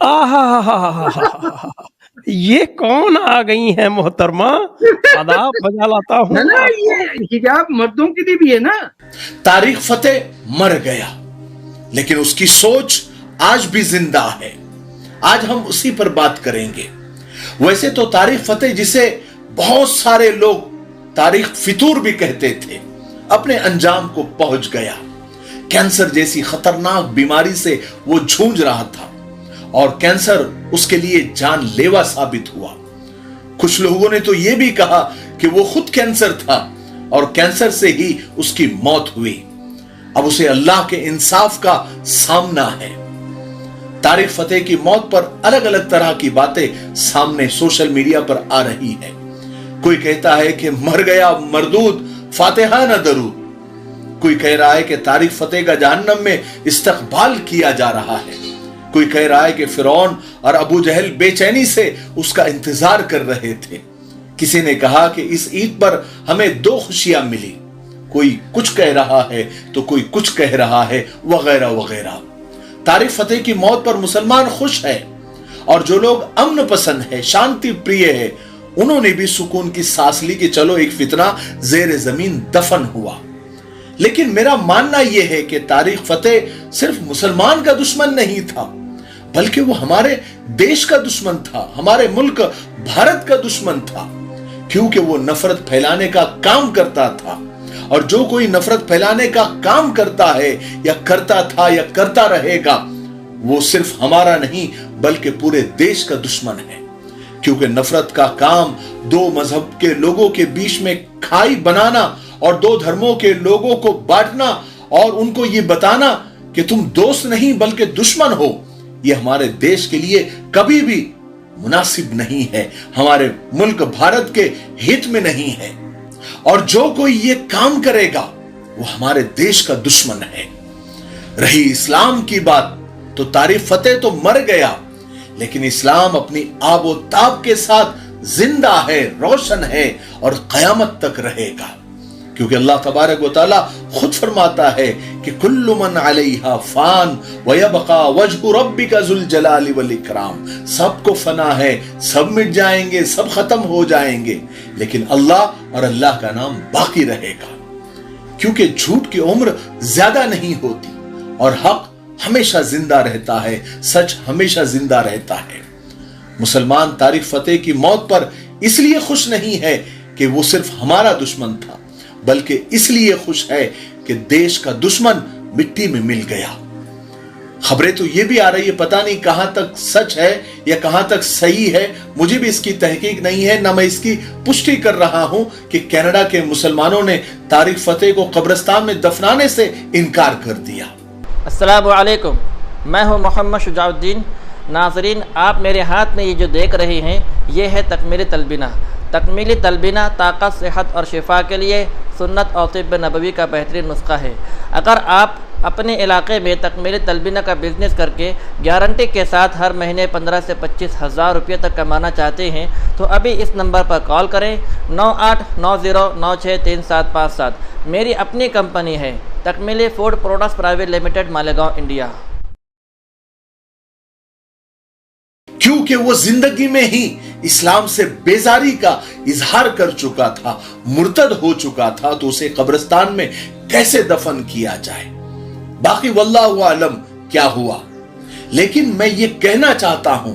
आहा, ये कौन आ गई है मोहतरमा, आदाब बजा लाता हूँ ना ना, आपको। ये हिजाब मर्दों के लिए भी है ना। तारिक फतेह मर गया, लेकिन उसकी सोच आज भी जिंदा है। आज हम उसी पर बात करेंगे। वैसे तो तारिक फतेह, जिसे बहुत सारे लोग तारिक फितूर भी कहते थे, अपने अंजाम को पहुंच गया। कैंसर जैसी खतरनाक बीमारी से वो जूझ रहा था और कैंसर उसके लिए जानलेवा साबित हुआ। कुछ लोगों ने तो यह भी कहा कि वो खुद कैंसर था और कैंसर से ही उसकी मौत हुई। अब उसे अल्लाह के इंसाफ का सामना है। तारिक फतेह की मौत पर अलग अलग तरह की बातें सामने सोशल मीडिया पर आ रही है। कोई कहता है कि मर गया मरदूद, फातिहा न दरूद। कोई कह रहा है कि तारिक फतेह का जहन्नम में इस्तकबाल किया जा रहा है। कोई कह रहा है कि फिरौन और अबू जहल बेचैनी से उसका इंतजार कर रहे थे। किसी ने कहा कि इस ईद पर हमें 2 खुशियां मिली। कोई कुछ कह रहा है तो कोई कुछ कह रहा है, वगैरह वगैरह। तारिक फतेह की मौत पर मुसलमान खुश है और जो लोग अमन पसंद है, शांति प्रिय है, उन्होंने भी सुकून की सांस ली कि चलो एक फितना जेर जमीन दफन हुआ। लेकिन मेरा मानना यह है कि तारिक फतेह सिर्फ मुसलमान का दुश्मन नहीं था, बल्कि वो हमारे देश का दुश्मन था, हमारे मुल्क भारत का दुश्मन था, क्योंकि वो नफरत फैलाने का काम करता था। और जो कोई नफरत फैलाने का काम करता है या करता था या करता रहेगा, वो सिर्फ हमारा नहीं बल्कि पूरे देश का दुश्मन है। क्योंकि नफरत का काम 2 मजहब के लोगों के बीच में खाई बनाना और 2 धर्मों के लोगों को बांटना और उनको ये बताना कि तुम दोस्त नहीं बल्कि दुश्मन हो, यह हमारे देश के लिए कभी भी मुनासिब नहीं है, हमारे मुल्क भारत के हित में नहीं है। और जो कोई ये काम करेगा वो हमारे देश का दुश्मन है। रही इस्लाम की बात, तो तारिक फतेह तो मर गया, लेकिन इस्लाम अपनी आबो ताब के साथ जिंदा है, रोशन है और कयामत तक रहेगा। क्योंकि अल्लाह तबारक व तआला खुद फरमाता है कि कुल्लु मन अलैहा फान व यबका वजहु रब्बिका जुल जलाली वल इकराम। सबको फना है, सब मिट जाएंगे, सब खत्म हो जाएंगे, लेकिन अल्लाह और अल्लाह का नाम बाकी रहेगा। क्योंकि झूठ की उम्र ज्यादा नहीं होती और हक हमेशा जिंदा रहता है, सच हमेशा जिंदा रहता है। मुसलमान तारिक फतेह की मौत पर इसलिए खुश नहीं है कि वो सिर्फ हमारा दुश्मन था, बल्कि इसलिए खुश है कि देश का दुश्मन मिट्टी में मिल गया। खबरें तो ये भी आ रही है, पता नहीं कहां तक सच है या कहां तक सही है, मुझे भी इसकी तहकीक नहीं है, ना मैं इसकी पुष्टि कर रहा हूं कि कनाडा के मुसलमानों ने तारिक फतेह को कब्रिस्तान में दफनाने से इनकार कर दिया। अस्सलामु अलैकुम, मैं हूं मोहम्मद शुजाउद्दीन। नाज़रीन, आप मेरे हाथ में ये जो देख रहे हैं, ये है तकमीली तलबीना। तकमीली तलबीना ताकत, सेहत और शिफा के लिए सुन्नत और तिब्ब नबवी का बेहतरीन नुस्खा है। अगर आप अपने इलाके में तकमीली तलबीना का बिज़नेस करके गारंटी के साथ हर महीने 15 से 25 हज़ार रुपये तक कमाना चाहते हैं, तो अभी इस नंबर पर कॉल करें 9890963757। मेरी अपनी कंपनी है Takmeeli food products private limited, Malegaon, India. क्योंकि वो जिंदगी में ही इस्लाम से बेजारी का इजहार कर चुका था, मुर्तद हो चुका था, तो उसे कब्रिस्तान में कैसे दफन किया जाए। बाकी वल्लाहु आलम क्या हुआ। लेकिन मैं ये कहना चाहता हूं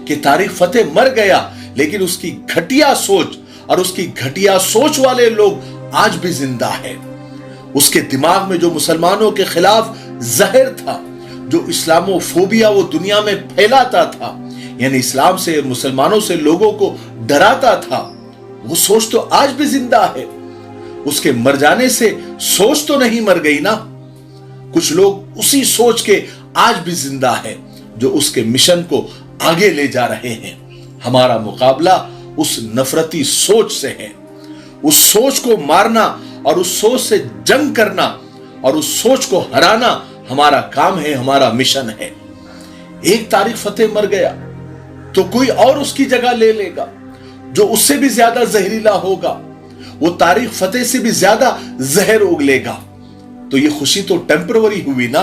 कि तारिक फतेह मर गया, लेकिन उसकी घटिया सोच और उसकी घटिया सोच वाले लोग आज भी जिंदा है। उसके दिमाग में जो मुसलमानों के खिलाफ जहर था, जो इस्लामोफोबिया वो दुनिया में फैलाता था, यानी इस्लाम से, मुसलमानों से लोगों को डराता था, वो सोच तो आज भी जिंदा है। उसके मर जाने से सोच तो नहीं मर गई ना। कुछ लोग उसी सोच के आज भी जिंदा है, जो उसके मिशन को आगे ले जा रहे हैं। हमारा मुकाबला उस नफरती सोच से है। उस सोच को मारना और उस सोच से जंग करना और उस सोच को हराना हमारा काम है, हमारा मिशन है। एक तारिक फतेह मर गया तो कोई और उसकी जगह ले लेगा जो उससे भी ज्यादा जहरीला होगा, वो तारिक फतेह से भी ज्यादा जहर उगलेगा। तो ये खुशी तो टेम्परवरी हुई ना।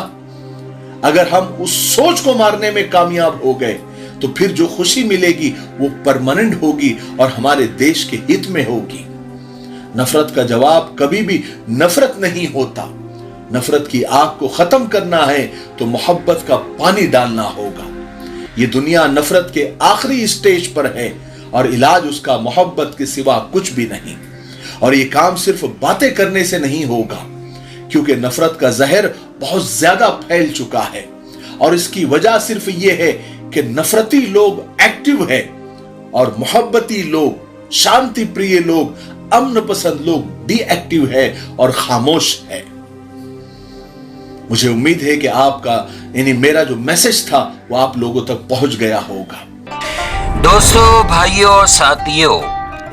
अगर हम उस सोच को मारने में कामयाब हो गए तो फिर जो खुशी मिलेगी वो परमानेंट होगी और हमारे देश के हित में होगी। नफरत का जवाब कभी भी नफरत नहीं होता। नफरत की आग को खत्म करना है तो मोहब्बत का पानी डालना होगा। ये दुनिया नफरत के आखिरी स्टेज पर है और इलाज उसका मोहब्बत के सिवा कुछ भी नहीं। और ये काम सिर्फ बातें करने से नहीं होगा, क्योंकि नफरत का जहर बहुत ज्यादा फैल चुका है और इसकी वजह सिर्फ ये है कि नफरती लोग एक्टिव है और मोहब्बती लोग, शांति प्रिय लोग, अमन पसंद लोग डीएक्टिव है और खामोश है। मुझे उम्मीद है कि आपका यानी मेरा जो मैसेज था वो आप लोगों तक पहुंच गया होगा। दोस्तों, भाइयों और साथियों,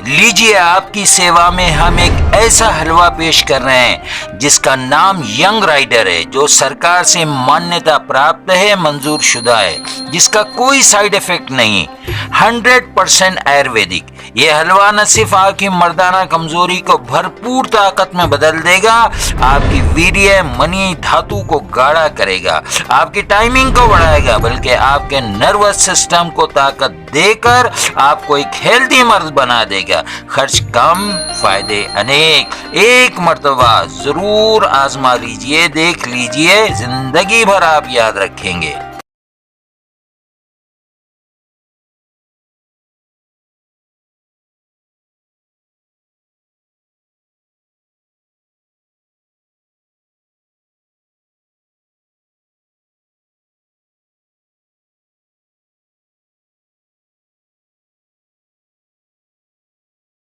लीजिए आपकी सेवा में हम एक ऐसा हलवा पेश कर रहे हैं जिसका नाम यंग राइडर है, जो सरकार से मान्यता प्राप्त है, मंजूर शुदा है, जिसका कोई साइड इफेक्ट नहीं, 100% आयुर्वेदिक। ये हलवा न सिर्फ आपकी मर्दाना कमजोरी को भरपूर ताकत में बदल देगा, आपकी वीर्य मनी धातु को गाढ़ा करेगा, आपकी टाइमिंग को बढ़ाएगा, बल्कि आपके नर्वस सिस्टम को ताकत देकर आपको एक हेल्दी मर्द बना देगा। खर्च कम, फायदे अनेक। एक मर्तबा जरूर आजमा लीजिए, देख लीजिए, जिंदगी भर आप याद रखेंगे।